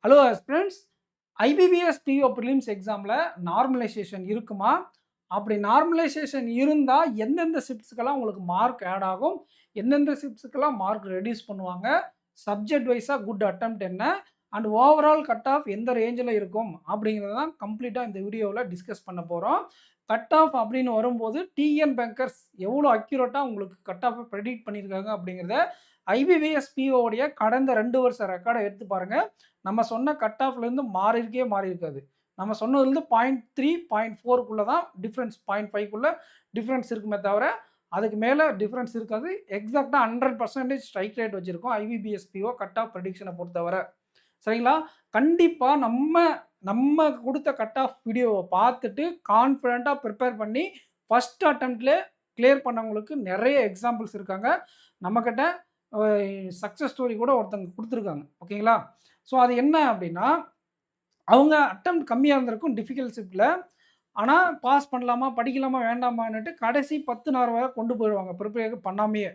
Hello friends, IBPS PO prelims எக்ஸாமில் normalisation இருக்குமா? அப்படி நார்மலைசேஷன் இருந்தால் எந்தெந்த ஷிஃப்ட்ஸ்க்கெல்லாம் உங்களுக்கு மார்க் ஆட் ஆகும்? எந்தெந்த ஷிஃப்ட்ஸ்க்கெல்லாம் மார்க் ரெடியூஸ் பண்ணுவாங்க? சப்ஜெக்ட் வைஸாக குட் அட்டெம்ப்ட் என்ன? அண்ட் ஓவரால் கட் ஆஃப் எந்த ரேஞ்சில் இருக்கும்? அப்படிங்கிறத தான் கம்ப்ளீட்டாக இந்த வீடியோவில் டிஸ்கஸ் பண்ண போகிறோம். கட் ஆஃப் அப்படின்னு வரும்போது டிஎன் பேங்கர்ஸ் எவ்வளோ அக்யூரேட்டாக உங்களுக்கு கட் ஆஃபை ப்ரெடிக்ட் பண்ணியிருக்காங்க அப்படிங்கிறத ஐபிபிஎஸ் பிஓடைய கடந்த 2 வருஷ ரெக்கார்டை எடுத்து பாருங்கள். நம்ம சொன்ன கட் ஆஃப்லேருந்து மாறி இருக்காது. நம்ம சொன்னதுலேருந்து 0.3, 0.4க்குள்ள தான் டிஃப்ரென்ஸ், 0.5க்குள்ள டிஃப்ரென்ஸ் இருக்குமே தவிர, அதுக்கு மேலே டிஃப்ரென்ஸ் இருக்காது. எக்ஸாக்ட்டா 100% ஸ்ட்ரைக் ரேட் வச்சிருக்கோம் ஐபிபிஎஸ் பிஓ கட் ஆஃப் ப்ரெடிக்ஷனை பொறுத்தவரை. சரிங்களா? கண்டிப்பா நம்ம குடுத்த கட் ஆஃப் வீடியோவ பார்த்துட்டு கான்ஃபிடென்ட்டா ப்ரிப்பேர் பண்ணி ஃபர்ஸ்ட் அட்டெம்ப்ட்லே கிளியர் பண்ணவங்களுக்கு நெறைய எக்ஸாம்பிள்ஸ் இருக்காங்க. நம்மகிட்ட சக்சஸ் ஸ்டோரி கூட ஒருத்தங்க குடுத்துருக்காங்க. ஓகேங்களா? ஸோ அது என்ன அப்படின்னா, அவங்க அட்டெம்ப்ட் கம்மியா இருந்திருக்கும் டிஃபிகல்ட் ஷிப்ட்ல. ஆனா பாஸ் பண்ணலாமா, படிக்கலாமா, வேண்டாமான்னுட்டு கடைசி 10 நாள் வரை கொண்டு போயிருவாங்க ப்ரிப்பேர் பண்ணாமயே.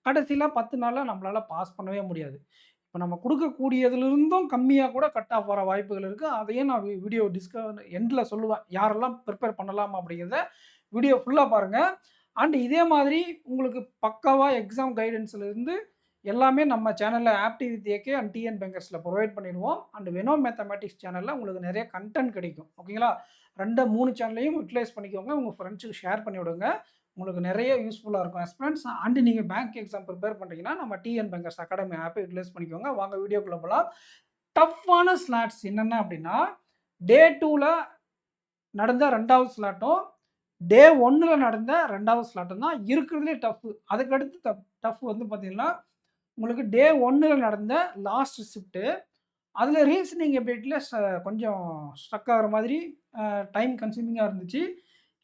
கடைசியில 10 நாள்ல நம்மளால பாஸ் பண்ணவே முடியாது. இப்ப நம்ம குடுக்கக்கூடியதிலிருந்தும் கம்மியா கூட கட் ஆஃப் வர வாய்ப்புகள் இருக்கு. அதையும் நான் வீடியோ எண்ட்ல சொல்லுவேன். யாரெல்லாம் ப்ரிப்பேர் பண்ணலாம் அப்படிங்கிறத வீடியோ ஃபுல்லா பாருங்க. அண்ட் இதே மாதிரி உங்களுக்கு பக்காவா எக்ஸாம் கைடன்ஸ்ல இருந்து எல்லாமே நம்ம சேனல்ல ஆப்டி வித் ஏகே அண்ட் டிஎன் பேங்கர்ஸ்ல ப்ரொவைட் பண்ணிடுவோம். அண்ட் வெனோ மேத்தமேட்டிக்ஸ் சேனல்ல உங்களுக்கு நிறைய கன்டென்ட் கிடைக்கும். ஓகேங்களா? 3 சேனலையும் யூட்டிலைஸ் பண்ணிக்கோங்க. உங்க ஃப்ரெண்ட்ஸுக்கு ஷேர் பண்ணி விடுங்க. உங்களுக்கு நிறைய யூஸ்ஃபுல்லா இருக்கும் ஆஸ்பிரண்ட்ஸ். அண்ட் நீங்க பேங்க் எக்ஸாம் ப்ரிப்பேர் பண்றீங்கன்னா, நம்ம டிஎன் பேங்கர்ஸ் அகாடமி ஆப்பை யூட்டிலைஸ் பண்ணிக்கோங்க. வாங்க வீடியோக்குள்ள போலாம். டஃப்பான ஸ்லாட்ஸ் என்னென்ன அப்படின்னா, டே 2ல நடந்த 2வது ஸ்லாட்டும், டே 1ல நடந்த 2வது ஸ்லாட்டும் தான் இருக்கிறதுலே டஃப். அதுக்கடுத்து டஃப் வந்து பார்த்தீங்கன்னா, உங்களுக்கு டே 1ல நடந்த லாஸ்ட் ஷிஃப்ட்டு. அதில ரீசனிங் எபிலிட்டில கொஞ்சம் ஸ்ட்ரக் ஆகுற மாதிரி டைம் கன்சியூமிங்கா இருந்துச்சு.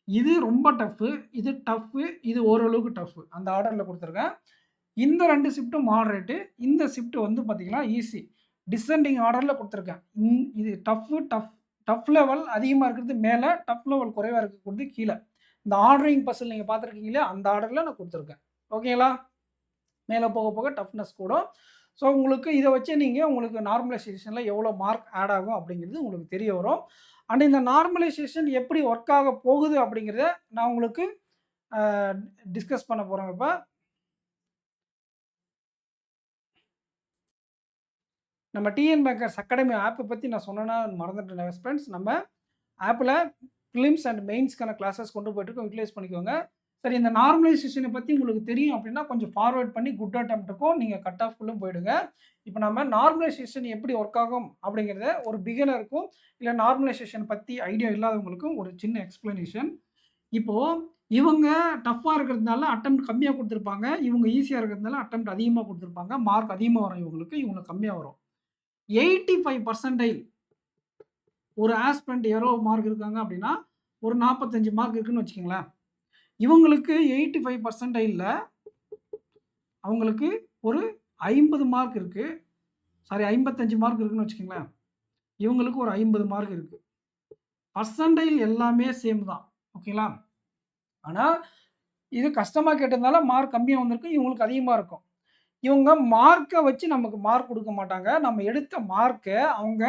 இது ரொம்ப டஃப்பு, இது டஃப்பு, இது ஓரளவுக்கு டஃப்பு. அந்த ஆர்டர்ல குடுத்துருக்கேன். இந்த 2 ஷிஃப்ட்டும் மாடரேட்டு. இந்த ஷிஃப்ட் வந்து பார்த்தீங்கன்னா, ஈஸி. டிசெண்டிங் ஆர்டர்ல குடுத்துருக்கேன். இது டஃப் லெவல் அதிகமா இருக்கிறது மேல, டஃப் லெவல் குறைவா இருக்கக்கூடியது கீழ. இந்த ஆர்டரிங் பசில் நீங்க பார்த்துருக்கீங்களா? அந்த ஆர்டர்ல நான் குடுத்துருக்கேன். ஓகேங்களா? மேல போக போக டஃப்னஸ் கூடும். ஸோ உங்களுக்கு இத வச்சு நீங்க உங்களுக்கு நார்மலைசேஷன்ல எவ்வளோ மார்க் ஆட் ஆகும் அப்படிங்கிறது உங்களுக்கு தெரிய வரும். அண்ட் இந்த நார்மலைசேஷன் எப்படி ஒர்க் ஆக போகுது அப்படிங்கிறத நான் உங்களுக்கு அ டிஸ்கஸ் பண்ண போறோம் இப்ப. நம்ம டிஎன் பேங்கர்ஸ் அகாடமி ஆப்ப பத்தி நான் சொன்னேனா மறந்துட்டேன் ஃப்ரெண்ட்ஸ். நம்ம ஆப்ல பிலிம்ஸ் அண்ட் மெயின்ஸ்க்கான கிளாஸஸ் கொண்டு போயிட்டுருக்கோம். யூட்டிலைஸ் பண்ணிக்கோங்க. சரி, இந்த நார்மலைசேஷன பத்தி உங்களுக்கு தெரியும் அப்படின்னா, கொஞ்சம் ஃபார்வர்ட் பண்ணி குட் அட்டெம்ப்ட்டுக்கும் நீங்க கட் ஆஃப்க்குள்ளும் போயிடுங்க. இப்ப நம்ம நார்மலைசேஷன் எப்படி ஒர்க் ஆகும் அப்படிங்கிறத ஒரு பிகினருக்கும், இல்ல நார்மலைசேஷன் பத்தி ஐடியா இல்லாதவங்களுக்கும் ஒரு சின்ன எக்ஸ்ப்ளனேஷன். இப்போ இவங்க டஃப்பா இருக்கிறதுனால அட்டெம்ப்ட் கம்மியா குடுத்துருப்பாங்க. இவங்க ஈஸியா இருக்கிறதுனால அட்டெம்ப்ட் அதிகமா குடுத்துருப்பாங்க. மார்க் அதிகமா வரும் இவங்களுக்கு, இவங்களுக்கு கம்மியா வரும். 85% ஒரு ஆஸ்பிரண்ட் எவ்வளோ மார்க் இருக்காங்க அப்படின்னா, ஒரு 45 மார்க் இருக்குன்னு வச்சுக்கங்களேன். இவங்களுக்கு 85%ல அவங்களுக்கு ஒரு 50 மார்க் இருக்கு. சாரி, 55 மார்க் இருக்குன்னு வச்சுக்கங்களேன். இவங்களுக்கு ஒரு 50 மார்க் இருக்கு. பர்சன்டைல் எல்லாமே சேம் தான். ஓகேங்களா? ஆனா, இது கஷ்டமா கேட்டதுனால மார்க் கம்மியா வந்திருக்கு. இவங்களுக்கு அதிகமா இருக்கும். இவங்க மார்க்க வச்சு நமக்கு மார்க் குடுக்க மாட்டாங்க. நம்ம எடுத்த மார்க்க அவங்க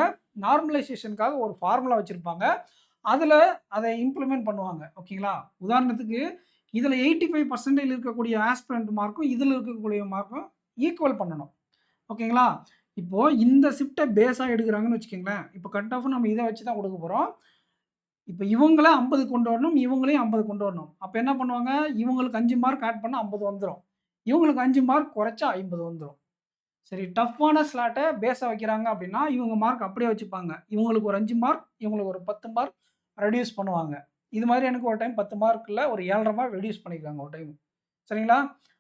நார்மலைசேஷனுக்காக ஒரு ஃபார்முலா வச்சிருப்பாங்க. அதுல அத இம்ப்ளிமெண்ட் பண்ணுவாங்க. ஓகேங்களா? உதாரணத்துக்கு இதுல 85% இருக்கக்கூடிய ஆஸ்பிரண்ட் மார்க்கும், இதுல இருக்கக்கூடிய மார்க்கும் ஈக்குவல் பண்ணணும். ஓகேங்களா? இப்போ இந்த ஷிஃப்ட்ட பேஸா எடுக்குறாங்கன்னு வச்சுக்கங்களேன். இப்போ கட் ஆஃப் நம்ம இத வச்சு தான் குடுக்க போறோம். இப்ப இவங்கள 50 கொண்டு வரணும். இவங்களையும் 50 கொண்டு வரணும். அப்ப என்ன பண்ணுவாங்க? இவங்களுக்கு 5 மார்க் ஆட் பண்ணா 50 வந்துரும். இவங்களுக்கு 5 மார்க் குறைச்சா 50 வந்துரும். சரி, டஃப்பான ஸ்லாட்ட பேஸா வைக்கிறாங்க அப்படின்னா, இவங்க மார்க் அப்படியே வச்சுப்பாங்க. இவங்களுக்கு ஒரு 5 மார்க், இவங்களுக்கு ஒரு 10 மார்க் ரெட்யூஸ் பண்ணுவாங்க. இது மாரி எனக்கு ஒரு டைம் 10 மார்க்ல ஒரு 7½ மார்க் ரெட்யூஸ் பண்ணியிருக்காங்க ஒரு டைம். சரிங்களா?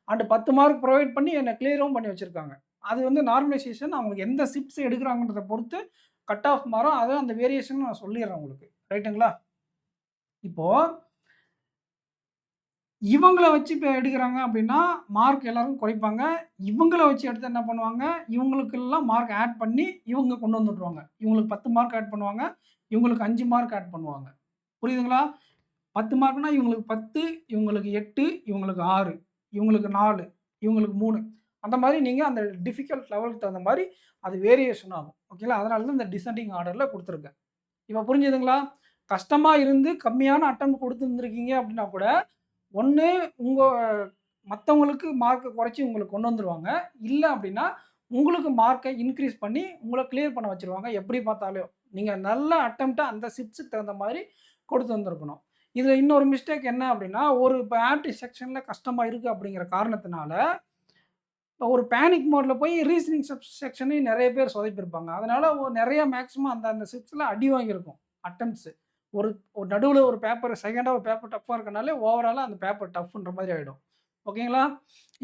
அண்ட் 10 மார்க் புரொவைட் பண்ணி என்ன கிளியரும் பண்ணி வச்சிருக்காங்க. அது வந்து நார்மலைசேஷன் அவங்களுக்கு எந்த ஷிஃப்ட்ஸ் எடுக்குறாங்கன்றத பொறுத்து கட் ஆஃப் மாறும். அது அந்த வேரியேஷன் நான் சொல்லிர்றேன் உங்களுக்கு. ரைட்டுங்களா? இப்போ இவங்கள வச்சு இப்ப எடுக்குறாங்க அப்படின்னா, மார்க் எல்லாரும் குறைப்பாங்க. இவங்கள வச்சு எடுத்தா என்ன பண்ணுவாங்க, இவங்களுக்கெல்லாம் மார்க் ஆட் பண்ணி, இவங்க கொண்டு வந்துட்டுருவாங்க. இவங்களுக்கு 10 மார்க் ஆட் பண்ணுவாங்க. இவங்களுக்கு 5 மார்க் ஆட் பண்ணுவாங்க. புரியுதுங்களா? 10 மார்க்னா இவங்களுக்கு 10, இவங்களுக்கு 8, இவங்களுக்கு 6, இவங்களுக்கு 4, இவங்களுக்கு 3. அந்த மாதிரி நீங்கள் அந்த டிஃபிகல்ட் லெவலுக்கு தகுந்த மாதிரி அது வேரியேஷன் ஆகும். ஓகேங்களா? அதனால தான் இந்த டிசெண்டிங் ஆர்டரில் கொடுத்துருக்கேன். இப்போ புரிஞ்சுதுங்களா? கஷ்டமாக இருந்து கம்மியான அட்டெம்ப்ட் கொடுத்துருந்துருக்கீங்க அப்படின்னா கூட, ஒன்று உங்கள் மற்றவங்களுக்கு மார்க்கை குறைச்சி உங்களுக்கு கொண்டு வந்துருவாங்க. இல்லை அப்படின்னா உங்களுக்கு மார்க்கை இன்க்ரீஸ் பண்ணி உங்களை கிளியர் பண்ண வச்சுருவாங்க. எப்படி பார்த்தாலும் நீங்கள் நல்ல அட்டெம்ப்ட்டை அந்த ஷிப்ட்ஸுக்கு தகுந்த மாதிரி கொடுத்து வந்திருக்கணும். இதில் இன்னொரு மிஸ்டேக் என்ன அப்படின்னா, ஒரு இப்போ ஆப்டி செக்ஷனில் கஷ்டமாக இருக்குது அப்படிங்கிற காரணத்தினால ஒரு பேனிக் மோட்ல போய் ரீசனிங் செக்ஷனையும் நிறைய பேர் சொதப்பியிருப்பாங்க. அதனால நிறைய மேக்ஸிமம் அந்த அந்த ஷிப்ட்ஸில் அடி வாங்கியிருக்கும் அட்டெம்ப்ட்ஸு. ஒரு ஒரு நடுவில் ஒரு பேப்பர் செகண்டாக ஒரு பேப்பர் டஃப்பாக இருக்கனாலே ஓவராலாக அந்த பேப்பர் டஃப்ன்ற மாதிரி ஆகிடும். ஓகேங்களா?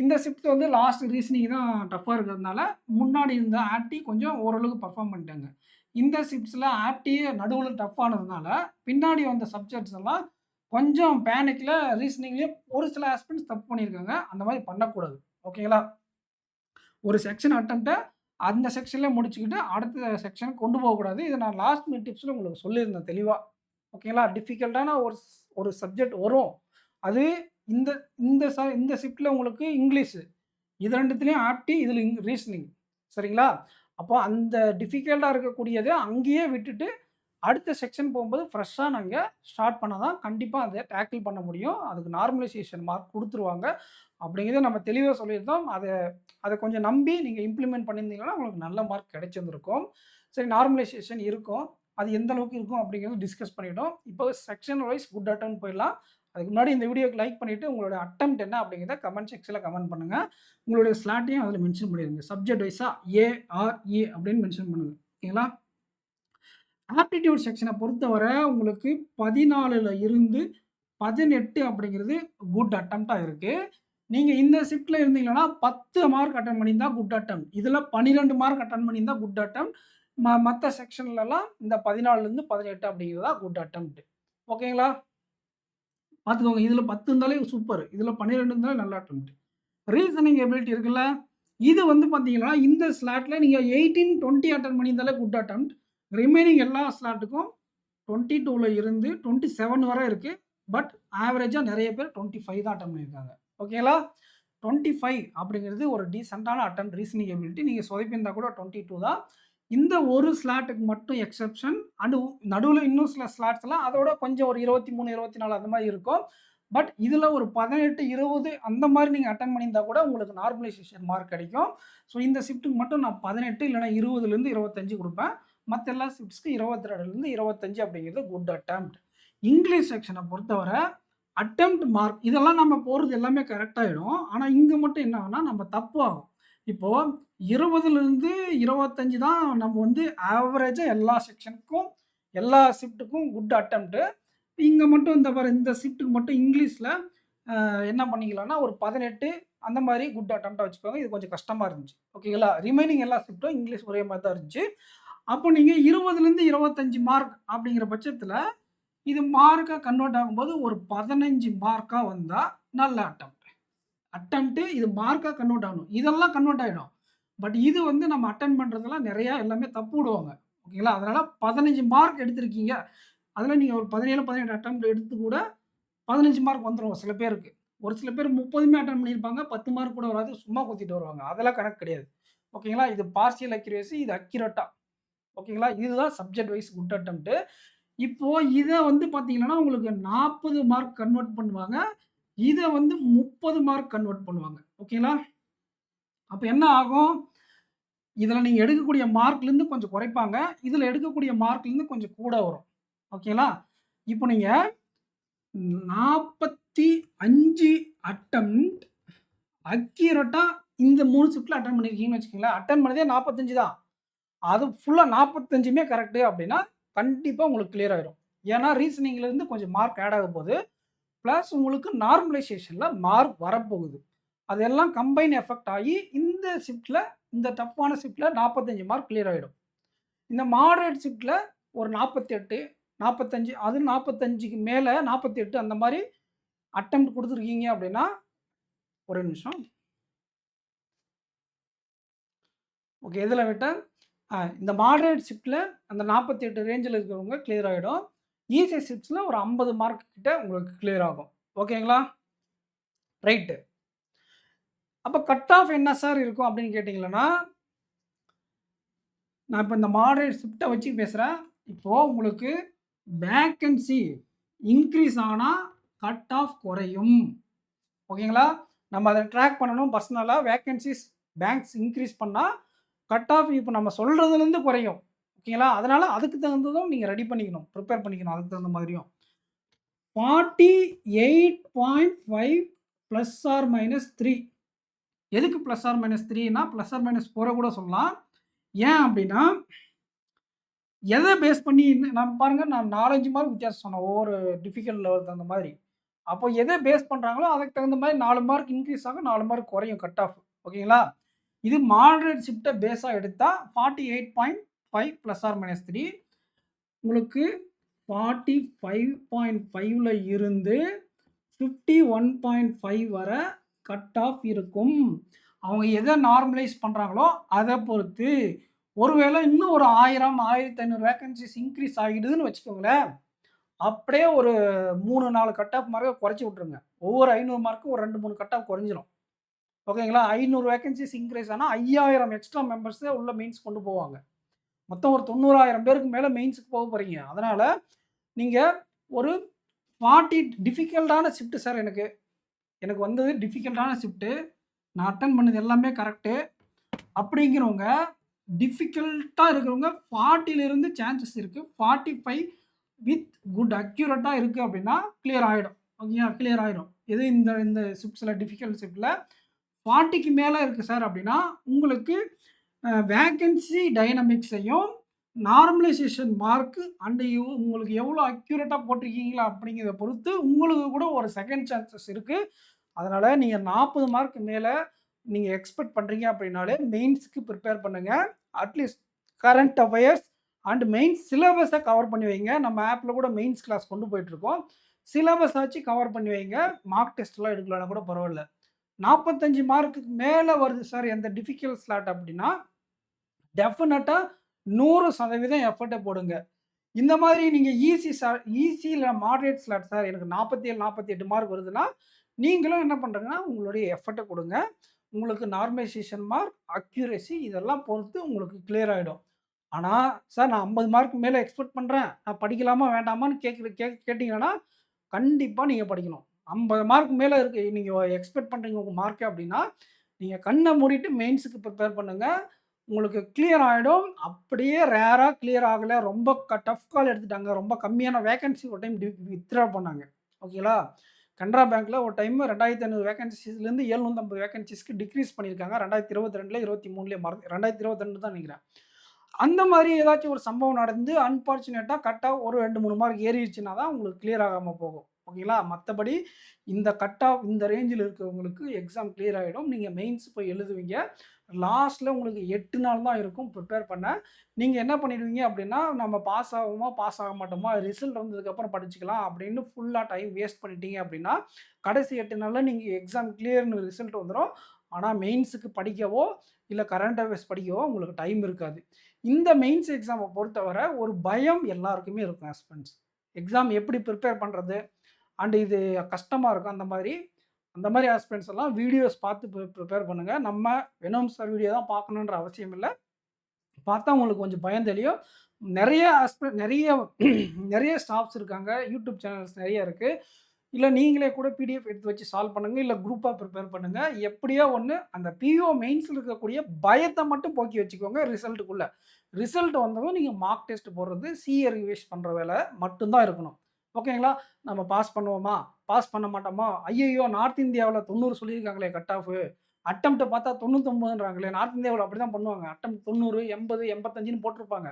இந்த ஷிஃப்ட் வந்து லாஸ்ட் ரீசனிங் தான் டஃப்பாக இருக்கிறதுனால முன்னாடி இருந்த ஆப்டி கொஞ்சம் ஓரளவுக்கு பர்ஃபார்ம் பண்ணிட்டாங்க. இந்த ஷிஃப்ட்ஸில் ஆப்டியே நடுவில் டஃப் ஆனதுனால பின்னாடி வந்த சப்ஜெக்ட்ஸ் எல்லாம் கொஞ்சம் பேனிக்கில் ரீசனிங்லேயே ஒரு சில ஆஸ்பெக்ட்ஸ் தப்பு பண்ணியிருக்காங்க. அந்த மாதிரி பண்ணக்கூடாது. ஓகேங்களா? ஒரு செக்ஷன் அட்டெம்ப்ட்டை அந்த செக்ஷன்ல முடிச்சுக்கிட்டு அடுத்த செக்ஷனுக்கு கொண்டு போகக்கூடாது. இதை நான் லாஸ்ட் மினிட் டிப்ஸில் உங்களுக்கு சொல்லியிருந்தேன் தெளிவாக. ஓகேங்களா? டிஃபிகல்ட்டான ஒரு சப்ஜெக்ட் வரும். அது இந்த இந்த ஷிஃப்ட்டில் உங்களுக்கு இங்கிலீஷு. இது 2த்துலேயும் ஆப்டி, இதில் ரீசனிங். சரிங்களா? அப்போ அந்த டிஃபிகல்ட்டாக இருக்கக்கூடியதை அங்கேயே விட்டுட்டு அடுத்த செக்ஷன் போகும்போது ஃப்ரெஷ்ஷாக நாங்கள் ஸ்டார்ட் பண்ணால் தான் கண்டிப்பாக அதை டேக்கிள் பண்ண முடியும். அதுக்கு நார்மலைசேஷன் மார்க் கொடுத்துருவாங்க. அப்படிங்கிறத நம்ம தெளிவாக சொல்லியிருந்தோம். அதை கொஞ்சம் நம்பி நீங்கள் இம்ப்ளிமெண்ட் பண்ணியிருந்தீங்கன்னா உங்களுக்கு நல்ல மார்க் கிடைச்சிருந்துருக்கும். சரி, நார்மலைசேஷன் இருக்கும். அது எந்த அளவுக்கு இருக்கும் அப்படிங்கிறது டிஸ்கஸ் பண்ணிட்டோம். இப்போ செக்ஷன் வைஸ் குட் அட்டெம்ப்ட் போயிடலாம். அதுக்கு முன்னாடி இந்த வீடியோக்கு லைக் பண்ணிவிட்டு உங்களோட அட்டெம்ப்ட் என்ன அப்படிங்கிறத கமெண்ட் செக்ஷனில் கமெண்ட் பண்ணுங்கள். உங்களுடைய ஸ்லாட்டையும் அதில் மென்ஷன் பண்ணிடுங்க. சப்ஜெக்ட் வைஸாக ஏஆர்இ அப்படின்னு மென்ஷன் பண்ணுங்கள். ஓகேங்களா? ஆப்டிடியூட் செக்ஷனை பொறுத்தவரை உங்களுக்கு 14ல் இருந்து 18 அப்படிங்கிறது குட் அட்டெம்ப்டாக இருக்குது. நீங்கள் இந்த ஷிஃப்ட்டில் இருந்தீங்கன்னா 10 மார்க் அட்டன் பண்ணியிருந்தா குட் அட்டெம்ப்ட். இதில் 12 மார்க் அட்டன் பண்ணியிருந்தா குட் அட்டெம்ப்ட். மற்ற செக்ஷன்லலாம் இந்த 14லேருந்து 18 அப்படிங்கிறதா குட் அட்டெம்ப்ட். ஓகேங்களா? பார்த்துக்கோங்க. இதில் 10 இருந்தாலே சூப்பர். இதில் 12 இருந்தாலே நல்ல அட்டெம்ப்ட். ரீசனிங் எபிலிட்டி இருக்குல்ல, இது வந்து பார்த்தீங்கன்னா இந்த ஸ்லாட்டில் நீங்கள் 18, 20 அட்டன் பண்ணியிருந்தாலே குட் அட்டெம்ப்ட். ரிமைனிங் எல்லா ஸ்லாட்டுக்கும் 22ல் இருந்து 27 வரை இருக்குது. பட் ஆவரேஜாக நிறைய பேர் 25 தான் அட்டன் பண்ணியிருக்காங்க. ஓகேங்களா? 25 அப்படிங்கிறது ஒரு டீசென்ட்டான அட்டெம்ப்ட் ரீசனிங் எபிலிட்டி. நீங்கள் சொதப்பியிருந்தா கூட 22 தான். இந்த ஒரு ஸ்லாட்டுக்கு மட்டும் எக்ஸெப்ஷன். அண்டு நடுவில் இன்னும் சில ஸ்லாட்ஸ்லாம் அதோட கொஞ்சம் ஒரு 23, 24 அந்த மாதிரி இருக்கும். பட் இதில் ஒரு 18, 20 அந்த மாதிரி நீங்கள் அட்டன் பண்ணியிருந்தா கூட உங்களுக்கு நார்மலைசேஷன் மார்க் கிடைக்கும். ஸோ இந்த ஷிஃப்ட்டுக்கு மட்டும் நான் 18 இல்லைனா 20லேருந்து 25 கொடுப்பேன். மற்ற எல்லா ஷிஃப்ட்ஸ்க்கு 22லேருந்து 25 அப்படிங்கிறது குட் அட்டெம்ப்ட். இங்கிலீஷ் செக்ஷனை பொறுத்தவரை அட்டெம்ப்ட் மார்க் இதெல்லாம் நம்ம போகிறது எல்லாமே கரெக்டாகிடும். ஆனால் இங்கே மட்டும் என்ன ஆகும்னா நம்ம தப்பாகும். இப்போது 20லேருந்து 25 தான் நம்ம வந்து ஆவரேஜாக எல்லா செக்ஷனுக்கும் எல்லா ஷிஃப்ட்டுக்கும் குட் அட்டெம்ப்ட்டு. இங்கே மட்டும் இந்த ஷிஃப்ட்டுக்கு மட்டும் இங்கிலீஷில் என்ன பண்ணிக்கலாம்னா ஒரு 18 அந்த மாதிரி குட் அட்டெம்ப்டாக வச்சுக்கோங்க. இது கொஞ்சம் கஷ்டமாக இருந்துச்சு. ஓகேங்களா? ரிமைனிங் எல்லா ஷிஃப்ட்டும் இங்கிலீஷ் ஒரே மாதிரி தான் இருந்துச்சு. அப்போ நீங்கள் 20லேருந்து 25 மார்க் அப்படிங்கிற பட்சத்தில் இது மார்க்காக கன்வெர்ட் ஆகும்போது ஒரு 15 மார்க்காக வந்தால் நல்ல அட்டெம்ப்ட்டு இது மார்க்காக கன்வெர்ட் ஆகணும். இதெல்லாம் கன்வெர்ட் ஆகிடும். பட் இது வந்து நம்ம அட்டெண்ட் பண்ணுறதெல்லாம் நிறையா எல்லாமே தப்பு விடுவாங்க. ஓகேங்களா? அதனால் 15 மார்க் எடுத்திருக்கீங்க. அதில் நீங்கள் ஒரு 17, 18 அட்டெம்ப்ட் எடுத்து கூட 15 மார்க் வந்துடும் சில பேருக்கு. ஒரு சில பேர் 30மே அட்டெண்ட் பண்ணியிருப்பாங்க. 10 மார்க் கூட வராது. சும்மா குத்திட்டு வருவாங்க. அதெல்லாம் கணக்கு கிடையாது. ஓகேங்களா? இது பார்ஷியல் அக்யூரசி, இது அக்யூரேட்டா. ஓகேங்களா? இதுதான் சப்ஜெக்ட் வைஸ் குட் அட்டெம்ப்ட்டு. இப்போ இதை வந்து பார்த்தீங்கன்னா உங்களுக்கு 40 மார்க் கன்வெர்ட் பண்ணுவாங்க. இதை வந்து 30 மார்க் கன்வெர்ட் பண்ணுவாங்க. ஓகேங்களா? அப்போ என்ன ஆகும்? இதில் நீங்கள் எடுக்கக்கூடிய மார்க்லேருந்து கொஞ்சம் குறைப்பாங்க. இதில் எடுக்கக்கூடிய மார்க்லேருந்து கொஞ்சம் கூட வரும். ஓகேங்களா? இப்போ நீங்கள் 45 அட்டெம்ப்ட் அக்யூரேட்டா இந்த 3 ஷிஃப்ட்டில் அட்டெண்ட் பண்ணியிருக்கீங்கன்னு வச்சுக்கோங்களேன். அட்டெண்ட் பண்ணதே 45 தான். அது ஃபுல்லாக 45மே கரெக்டு அப்படின்னா கண்டிப்பாக உங்களுக்கு கிளியர் ஆகிடும். ஏன்னா ரீசனிங்லேருந்து கொஞ்சம் மார்க் ஆட் ஆக போகுது. ப்ளஸ் உங்களுக்கு நார்மலைசேஷனில் மார்க் வரப்போகுது. அதெல்லாம் கம்பைன் எஃபெக்ட் ஆகி இந்த ஷிஃப்ட்டில் இந்த டஃப்பான ஷிஃப்ட்டில் 45 மார்க் கிளியர் ஆகிடும். இந்த மாடரேட் ஷிஃப்ட்டில் ஒரு 48, 45 அது 45க்கு மேலே 48 அந்த மாதிரி அட்டெம்ப்ட் கொடுத்துருக்கீங்க அப்படின்னா ஒரே நிமிஷம். ஓகே, இதில் விட்டால் இந்த மாடரேட் ஷிஃப்ட்டில் அந்த 48 ரேஞ்சில் இருக்கிறவங்க கிளியர் ஆகிடும். ஈஸி ஷிஃப்ட்ஸில் ஒரு 50 மார்க் கிட்ட உங்களுக்கு கிளியர் ஆகும். ஓகேங்களா? ரைட்டு. அப்ப கட் ஆஃப் என்ன சார் இருக்கும் அப்படின்னு கேட்டீங்கன்னா, நான் இப்ப இந்த மாடரேட் ஷிஃப்ட்ட வச்சு பேசுறேன். இப்போ உங்களுக்கு வேக்கன்சி இன்கிரீஸ் ஆனா கட் ஆஃப் குறையும். ஓகேங்களா? நம்ம அத ட்ராக் பண்ணணும் பர்சனலா. வேக்கன்ஸீஸ் பேங்க்ஸ் இன்கிரீஸ் பண்ணா, கட் ஆஃப் இப்ப நம்ம சொல்றதுலருந்து குறையும். ஓகேங்களா? அதனால அதுக்கு தகுந்ததும் நீங்க ரெடி பண்ணிக்கணும். பிரிப்பேர் பண்ணிக்கணும் அதுக்கு தகுந்த மாதிரியும். 48.5 பிளஸ் ஆர் மைனஸ் 3. எதுக்கு பிளஸ் ஆர் மைனஸ் 3ன்னா, பிளஸ் ஆர் மைனஸ் 4 கூட சொல்லலாம். ஏன் அப்டின்னா, எத பேஸ் பண்ணி நான் பாருங்க நான் 4, 5 மார்க் வித்தியாசம் சொன்னேன். ஒவ்வொரு டிஃபிகல்ட் லெவலுக்கு தகுந்த மாதிரி. அப்போ எத பேஸ் பண்றாங்களோ அதுக்கு தகுந்த மாரி 4 மார்க் இன்கிரீஸ் ஆகும், 4 மார்க் குறையும் கட் ஆஃப். ஓகேங்களா? இது மாடரேட் ஷிஃப்ட்ட பேஸா எடுத்தா 48.5 பிளஸ் ஆர் மைனஸ் 3 உங்களுக்கு 45.5ல இருந்து 51.5 வர கட் ஆஃப் இருக்கும். அவங்க எத நார்மலைஸ் பண்றாங்களோ அத பொறுத்து. ஒருவேளை இன்னும் ஒரு 1000, 1500 வேக்கன்ஸீஸ் இன்கிரீஸ் ஆகிடுதுன்னு வச்சுக்கோங்களேன். அப்படியே ஒரு 3, 4 கட் ஆஃப் மார்க்க குறைச்சு விட்டுருங்க. ஒவ்வொரு 500 மார்க்கும் ஒரு 2, 3 கட் ஆஃப் குறைஞ்சிரும். ஓகேங்களா? 500 வேக்கன்ஸீஸ் இன்கிரீஸ் ஆனா 5000 எக்ஸ்ட்ரா மெம்பர்ஸ உள்ள மெயின்ஸ் கொண்டு போவாங்க. மொத்தம் ஒரு 90,000 பேருக்கு மேல மெயின்ஸ்க்கு போக போறீங்க. அதனால நீங்க ஒரு 40 டிஃபிகல்ட்டான ஷிஃப்ட் சார் எனக்கு. எனக்கு வந்தது டிஃபிகல்ட்டான ஷிஃப்ட். நான் அட்டெண்ட் பண்ணது எல்லாமே கரெக்ட்டு. அப்படிங்கிறவங்க டிஃபிகல்ட்டா இருக்கிறவங்க 40லிருந்து சான்சஸ் இருக்கு. 45 வித் குட் அக்யூரேட்டா இருக்கு அப்படின்னா கிளியர் ஆயிடும். ஓகேங்களா? கிளியர் ஆயிடும். எது இந்த இந்த ஷிஃப்ட்ஸ்ல டிஃபிகல்ட் ஷிஃப்ட்ல 40க்கு மேல இருக்கு சார் அப்படின்னா, உங்களுக்கு வேக்கன்சி டைனமிக்ஸையும், நார்மலைசேஷன் மார்க் அண்ட் உங்களுக்கு எவ்வளோ அக்யூரேட்டா போட்டிருக்கீங்களா அப்படிங்கிறத பொறுத்து உங்களுக்கு கூட ஒரு செகண்ட் சான்சஸ் இருக்கு. அதனால நீங்க 40 மார்க் மேல நீங்க எக்ஸ்பெக்ட் பண்றீங்க அப்படின்னாலே மெயின்ஸ்க்கு பிரிப்பேர் பண்ணுங்க. At least current affairs and mains syllabus cover பண்ணி வைங்க. நம்ம ஆப்ல கூட மெயின்ஸ் கிளாஸ் கொண்டு போயிட்டுருக்கோம். சிலபஸ் ஆச்சு கவர் பண்ணி வைங்க. மார்க் டெஸ்ட்லாம் எடுக்கலனா கூட பரவால்ல. 45 மார்க்குக்கு மேல வருது சார் எந்த டிஃபிகல்ட் ஸ்லாட் அப்படின்னா, டெஃபினட்டா 100% எஃபர்ட்ட போடுங்க. இந்த மாதிரி நீங்க ஈஸி இல்ல மாடரேட் ஸ்லாட் சார் எனக்கு 47, 48 மார்க் வருதுன்னா, நீங்களும் என்ன பண்றீங்கன்னா, உங்களுடைய எஃபர்ட்ட குடுங்க. உங்களுக்கு நார்மலைசேஷன் மார்க், அக்யூரசி இதெல்லாம் பொறுத்து உங்களுக்கு கிளியர் ஆயிடும். ஆனா, சார் நான் 50 மார்க் மேல எக்ஸ்பெக்ட் பண்றேன். நான் படிக்கலாமா வேண்டாமான்னு கேட்டீங்கன்னா, கண்டிப்பா நீங்க படிக்கணும். 50 மார்க் மேல இருக்கு நீங்க எக்ஸ்பெக்ட் பண்றீங்க உங்க மார்க்க அப்படின்னா, நீங்க கண்ண மூடிட்டு மெயின்ஸ்க்கு பிரிப்பேர் பண்ணுங்க. உங்களுக்கு கிளியர் ஆயிடும். அப்படியே ரேரா கிளியர் ஆகல, ரொம்ப டஃப் கால் எடுத்துட்டாங்க. ரொம்ப கம்மியான வேக்கன்சி ஒரு டைம் வித்ட்ரா பண்ணாங்க. ஓகேங்களா? கனரா பேங்க்ல ஒரு டைம் 2500 வேக்கன்ஸிஸ்லேருந்து 750 வேக்கன்ஸிஸ்க்கு டிக்ரீஸ் பண்ணியிருக்காங்க. 2022 23 2022 தான் நினைக்கிறேன். அந்த மாரி ஏதாச்சும் ஒரு சம்பவம் நடந்து அன்பார்ச்சுனேட்டா கட் ஆஃப் ஒரு 2, 3 மார்க் ஏறிடுச்சுன்னா தான் உங்களுக்கு கிளியர் ஆகாம போகும். ஓகேங்களா? மத்தபடி இந்த கட் ஆஃப் இந்த ரேஞ்சில இருக்கிறவங்களுக்கு எக்ஸாம் கிளியர் ஆயிடும். நீங்க மெயின்ஸ் போய் எழுதுவீங்க. லாஸ்ட்ல உங்களுக்கு 8 நாள் தான் இருக்கும் ப்ரிப்பேர் பண்ண. நீங்க என்ன பண்ணிடுவீங்க அப்படின்னா, நம்ம பாஸ் ஆகுமா, பாஸ் ஆக மாட்டோமா, ரிசல்ட் வந்ததுக்கப்புறம் படிச்சுக்கலாம் அப்படின்னு ஃபுல்லா டைம் வேஸ்ட் பண்ணிட்டீங்க அப்படின்னா, கடைசி 8 நாள்ல நீங்க எக்ஸாம் கிளியர்ன்னு ரிசல்ட் வந்துரும். ஆனா மெயின்ஸுக்கு படிக்கவோ, இல்ல கரண்ட் அஃபேர்ஸ் படிக்கவோ உங்களுக்கு டைம் இருக்காது. இந்த மெயின்ஸ் எக்ஸாம பொறுத்தவரை ஒரு பயம் எல்லாருக்குமே இருக்கும் ஆஸ்பிரண்ட்ஸ். எக்ஸாம் எப்படி ப்ரிப்பேர் பண்றது? அண்ட் இது கஷ்டமா இருக்கும் அந்த மாரி ஆஸ்பிரண்ட்ஸ் எல்லாம் வீடியோஸ் பார்த்து ப்ரிப்பேர் பண்ணுங்க. நம்ம வெனோம் சார் வீடியோ தான் பார்க்கணுன்ற அவசியம் இல்ல. பார்த்தா உங்களுக்கு கொஞ்சம் பயம் தெளியும். நெறைய நெறைய நெறைய ஸ்டாஃப்ஸ் இருக்காங்க. யூடியூப் சேனல்ஸ் நெறைய இருக்கு. இல்ல நீங்களே கூட பிடிஎஃப் எடுத்து வச்சு சால்வ் பண்ணுங்க. இல்ல குரூப்பா ப்ரிப்பேர் பண்ணுங்க. எப்படியோ ஒண்ணு அந்த பிஓ மெயின்ஸ்ல இருக்கக்கூடிய பயத்த மட்டும் போக்கி வச்சுக்கோங்க ரிசல்ட்டுக்குள்ள. ரிசல்ட் வந்ததும் நீங்க மார்க் டெஸ்ட் போடுறது, சிஏ ரிவைஸ் பண்ற வேலை மட்டும் தான் இருக்கணும். ஓகேங்களா? நம்ம பாஸ் பண்ணுவோமா? பாஸ் பண்ண மாட்டோமா? ஐய்யய்யோ! நார்த் இந்தியாவுல 90 சொல்லியிருக்காங்களே கட் ஆஃப். அட்டெம்ப்ட்ட பார்த்தா 99ன்றாங்களே. நார்த் இந்தியாவுல அப்படிதான் பண்ணுவாங்க. அட்டெம்ப்ட் 90, 80, 85ன்னு போட்டிருப்பாங்க.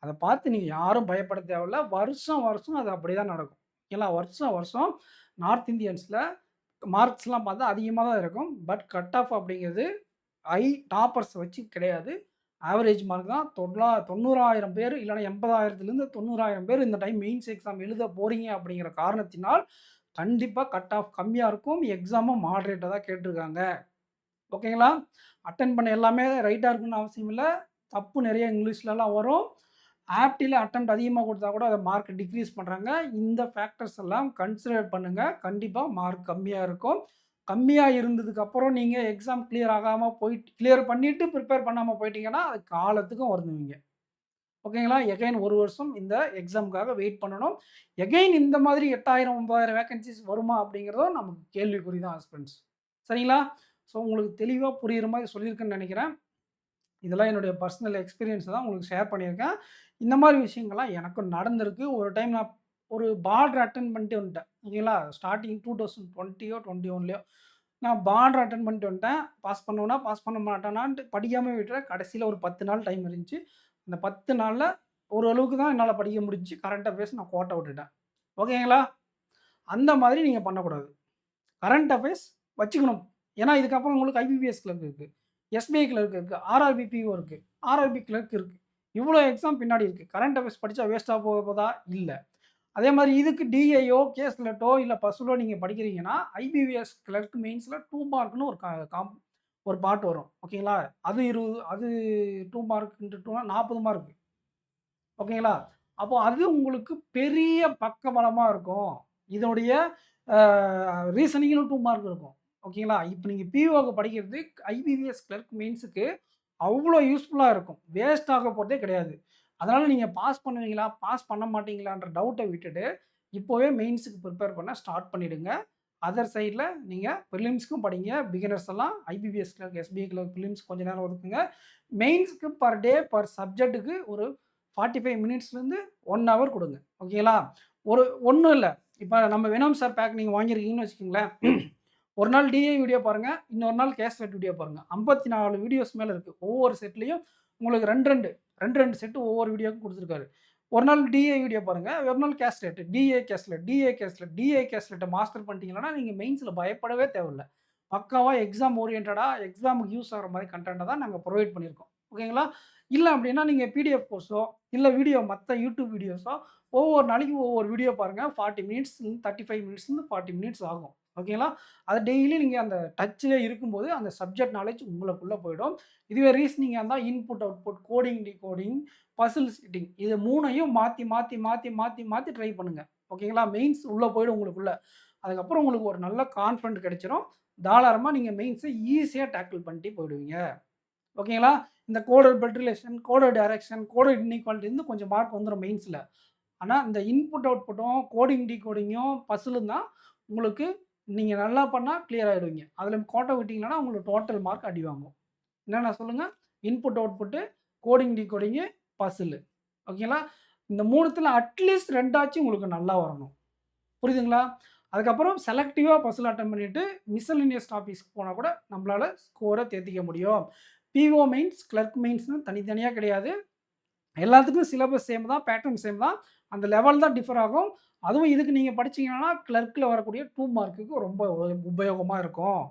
அத பார்த்து நீங்க யாரும் பயப்பட தேவையில்ல. வருஷம் வருஷம் அது அப்படிதான் நடக்கும். ஓகேங்களா? வருஷம் வருஷம் நார்த் இந்தியன்ஸ்ல மார்க்ஸ்லாம் பார்த்தா அதிகமா தான் இருக்கும். பட் கட் ஆஃப் அப்படிங்கிறது டாப்பர்ஸ் வச்சு கிடையாது. ஆவரேஜ் மார்க் தான் 90,000 பேர் இல்லன்னா 80,000லேருந்து 90,000 பேர் இந்த டைம் மெயின்ஸ் எக்ஸாம் எழுத போறீங்க அப்படிங்கிற காரணத்தினால், கண்டிப்பா கட் ஆஃப் கம்மியா இருக்கும். எக்ஸாமும் மாடரேட்டா தான் கேட்டிருக்காங்க. ஓகேங்களா? அட்டெண்ட் பண்ண எல்லாமே ரைட்டா இருக்கணும்னு அவசியம் இல்ல. தப்பு நெறைய இங்கிலீஷ்லலாம் வரும். ஆப்டில அட்டெம்ப்ட் அதிகமா குடுத்தா கூட அத மார்க் டிக்ரீஸ் பண்றாங்க. இந்த ஃபேக்டர்ஸ் எல்லாம் கன்சிடர் பண்ணுங்க. கண்டிப்பா மார்க் கம்மியா இருக்கும். கம்மியா இருந்ததுக்கப்புறம் நீங்க எக்ஸாம் கிளியர் ஆகாம போயிட்டு கிளியர் பண்ணிட்டு ப்ரிப்பேர் பண்ணாம போயிட்டீங்கன்னா, அது காலத்துக்கும் வருந்துவீங்க. ஓகேங்களா? எகைன் 1 வருஷம் இந்த எக்ஸாம்க்காக வெயிட் பண்ணணும். எகைன் இந்த மாதிரி 8000, 9000 வேக்கன்ஸீஸ் வருமா? அப்படிங்கிறதும் நமக்கு கேள்விக்குறி தான் ஹஸ்பண்ட்ஸ். சரிங்களா? ஸோ உங்களுக்கு தெளிவா புரியிற மாரி சொல்லியிருக்கேன்னு நெனைக்கிறேன். இதெல்லாம் என்னுடைய பர்சனல் எக்ஸ்பீரியன்ஸ் தான் உங்களுக்கு ஷேர் பண்ணியிருக்கேன். இந்த மாரி விஷயங்கள்லாம் எனக்கும் நடந்திருக்கு. ஒரு டைம் நான் ஒரு பார்டர் அட்டெண்ட் பண்ணிட்டு வந்துட்டேன். ஓகேங்களா? ஸ்டார்ட்டிங் 2020ஓ 21லயோ நான் பார்டர் அட்டெண்ட் பண்ணிட்டு வந்துட்டேன். பாஸ் பண்ணுவேனா, பாஸ் பண்ண மாட்டேனான்ட்டு படிக்காம விட்டுறேன். கடைசியில ஒரு 10 நாள் டைம் இருந்துச்சு. அந்த 10 நாள்ல ஓரளவுக்கு தான் என்னால படிக்க முடிஞ்சுச்சு. கரண்ட் அஃபேர்ஸ் நான் கோட்ட விட்டுட்டேன். ஓகேங்களா? அந்த மாதிரி நீங்க பண்ணக்கூடாது. கரண்ட் அஃபேர்ஸ் வச்சுக்கணும். ஏன்னா, இதுக்கப்புறம் உங்களுக்கு ஐபிபிஎஸ் கிளர்க் இருக்கு. எஸ்பிஐ கிளர்க் இருக்கு. ஆர்ஆர்பி பிஓ இருக்கு. ஆர்ஆர்பி கிளர்க் இருக்கு. இவ்வளோ எக்ஸாம் பின்னாடி இருக்கு. கரண்ட் அஃபேர்ஸ் படிச்சா வேஸ்ட்டா போக போதா? இல்ல. அதே மாரி இதுக்கு டிஏயோ, கேஸ்லெட்டோ இல்ல பஸ்லோ நீங்க படிக்கிறீங்கன்னா, ஐபிபிஎஸ் கிளர்க் மெயின்ஸ்ல 2 மார்க்ன்னு ஒரு ஒரு பார்ட் வரும். ஓகேங்களா? அது 2 மார்க் இன்டு 2னா 40 மார்க். ஓகேங்களா? அப்போ அது உங்களுக்கு பெரிய பக்கபலமா இருக்கும். இதனுடைய அ ரீசனிங்லும் 2 மார்க் இருக்கும். ஓகேங்களா? இப்ப நீங்க பிஓக்கு படிக்கிறது ஐபிபிஎஸ் கிளர்க் மெயின்ஸுக்கு அவ்ளோ யூஸ்ஃபுல்லா இருக்கும். வேஸ்ட் ஆக போறதே கிடையாது. அதனால நீங்க பாஸ் பண்ணுவீங்களா? பாஸ் பண்ண மாட்டீங்களான்ற டவுட்ட விட்டுட்டு, இப்போவே மெயின்ஸுக்கு ப்ரிப்பேர் பண்ண ஸ்டார்ட் பண்ணிடுங்க. அதர் சைட்ல நீங்க பிரிலிம்ஸ்க்கும் படிங்க. பிகினர்ஸ் எல்லாம் IBPS clerk, SBI clerk prelims கொஞ்ச நேரம் ஒதுக்குங்க. மெயின்ஸ்க்கு பெர் டே, பெர் சப்ஜெக்ட்டுக்கு ஒரு 45 மினிட்ஸ்லேருந்து 1 ஹவர் குடுங்க. ஓகேங்களா? ஒண்ணும் இல்ல. இப்ப நம்ம வெனம் சார் பேக் நீங்க வாங்கியிருக்கீங்கன்னு வச்சுக்கங்களேன். ஒரு நாள் டிஐ வீடியோ பாருங்க. இன்னொரு நாள் கேஸ்லெட் வீடியோ பாருங்க. 54 வீடியோஸ் மேல இருக்கு. ஒவ்வொரு செட்லயும் உங்களுக்கு 2 செட் ஒவ்வொரு வீடியோக்கும் குடுத்துருக்காரு. ஒரு நாள் டிஐ வீடியோ பாருங்க. ஒரு நாள் கேஸ்லெட், டிஏ கேஸ்லெட்ட மாஸ்டர் பண்ணிட்டீங்கன்னா, நீங்க மெயின்ஸ்ல பயப்படவே தேவையில்ல. பக்காவா எக்ஸாம் ஓரியன்டடா எக்ஸாமுக்கு யூஸ் ஆகுற மாரி கன்டென்ட்ட தான் நாங்க புரொவைட் பண்ணியிருக்கோம். ஓகேங்களா? இல்ல அப்டின்னா நீங்க பிடிஎஃப் கோர்ஸோ, இல்ல மத்த யூடியூப் வீடியோஸோ ஒவ்வொரு நாளைக்கு ஒவ்வொரு வீடியோ பாருங்க. 40 மினிட்ஸ்லருந்து 35 மினிட்ஸ்லருந்து 40 மினிட்ஸ் ஆகும். ஓகேங்களா? அது டெய்லி நீங்க அந்த டச்‌லே இருக்கும்போது, அந்த சப்ஜெக்ட் நாலேட்ஜ் உங்களுக்குள்ள போயிடும். இதுவே ரீசனிங்கா இருந்தா input, output, coding, decoding, puzzle setting இது 3யும் மாத்தி ட்ரை பண்ணுங்க. ஓகேங்களா? மெயின்ஸ் உள்ள போயிடும் உங்களுக்குள்ள. அதுக்கப்புறம் உங்களுக்கு ஒரு நல்ல கான்ஃபிடென்ட் கிடைச்சிரும். தாராளமா நீங்க மெயின்ஸ ஈஸியா டேக்கிள் பண்ணிட்டு போயிடுவீங்க. ஓகேங்களா? இந்த coded blood relation, coded direction, coded inequality இன்னும் கொஞ்சம் மார்க் வந்துரும் மெயின்ஸ்ல. ஆனா, இந்த இன்புட், அவுட்புட்டும், கோடிங், டிகோடிங்கும், பசிலும் தான் உங்களுக்கு நீங்க நல்லா பண்ணா கிளியர் ஆயிடுவீங்க. அதுல கோட்ட விட்டீங்கன்னா, உங்களுக்கு டோட்டல் மார்க் அடி வாங்கும். என்னென்ன சொல்லுங்க? Input, output, coding, decoding, puzzle. ஓகேங்களா? இந்த 3த்துல அட்லீஸ்ட் 2 ஆச்சும் உங்களுக்கு நல்லா வரணும். புரியுதுங்களா? அதுக்கப்புறம் செலக்டிவா பசில் அட்டெண்ட் பண்ணிட்டு, மிஸ்செலேனியஸ் டாபிக்ஸ்க்கு போனா கூட நம்மளால ஸ்கோர தேத்திக்க முடியும். பிஓ மெயின்ஸ், கிளர்க் மெயின்ஸ்ன்னு தனித்தனியா கிடையாது. எல்லாத்துக்கும் சிலபஸ் சேம் தான், பேட்டர்ன் சேம் தான். அந்த லெவல் தான் டிஃபர் ஆகும். அதுவும் இதுக்கு நீங்க படிச்சீங்கன்னா, கிளர்க்ல வரக்கூடிய 2 மார்க்குக்கு ரொம்ப உபயோகமா இருக்கும்.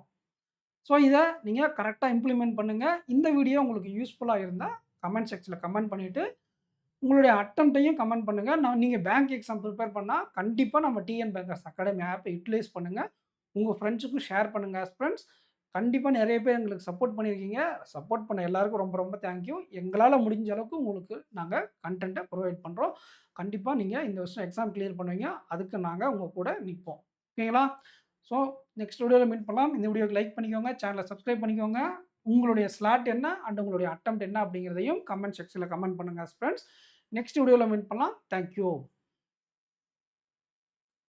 ஸோ, இத நீங்க கரெக்ட்டா இம்ப்ளிமெண்ட் பண்ணுங்க. இந்த வீடியோ உங்களுக்கு யூஸ்ஃபுல்லா இருந்தா, கமெண்ட் செக்ஷன்ல கமெண்ட் பண்ணிட்டு, உங்களுடைய அட்டெம்ப்ட்டையும் கமெண்ட் பண்ணுங்க. நீங்க பேங்க் எக்ஸாம் பிரிப்பேர் பண்ணா, கண்டிப்பா நம்ம டிஎன் பேங்கர்ஸ் அகாடமி ஆப்ப யுட்டிலைஸ் பண்ணுங்க. உங்க ஃப்ரெண்ட்ஸுக்கும் ஷேர் பண்ணுங்க ஃப்ரெண்ட்ஸ். கண்டிப்பா நெறைய பேர் எங்களுக்கு சப்போர்ட் பண்ணியிருக்கீங்க. சப்போர்ட் பண்ண எல்லாருக்கும் ரொம்ப ரொம்ப தேங்க் யூ. எங்களால முடிஞ்ச அளவுக்கு உங்களுக்கு நாங்க கன்டென்ட்ட புரொவைட் பண்றோம். கண்டிப்பா நீங்க இந்த வருஷம் எக்ஸாம் கிளியர் பண்ணுவீங்க. அதுக்கு நாங்க உங்க கூட நிப்போம். ஓகேங்களா? ஸோ நெக்ஸ்ட் வீடியோல மீட் பண்ணலாம். இந்த வீடியோக்கு லைக் பண்ணிக்கோங்க. சேனல சப்ஸ்கிரைப் பண்ணிக்கோங்க. உங்களுடைய ஸ்லாட் என்ன அண்ட் உங்களுடைய அட்டெம்ப்ட் என்ன அப்படிங்கிறதையும் கமெண்ட் செக்ஷன்ல கமெண்ட் பண்ணுங்க ஃப்ரெண்ட்ஸ். நெக்ஸ்ட் வீடியோல மீட் பண்ணலாம். Thank you.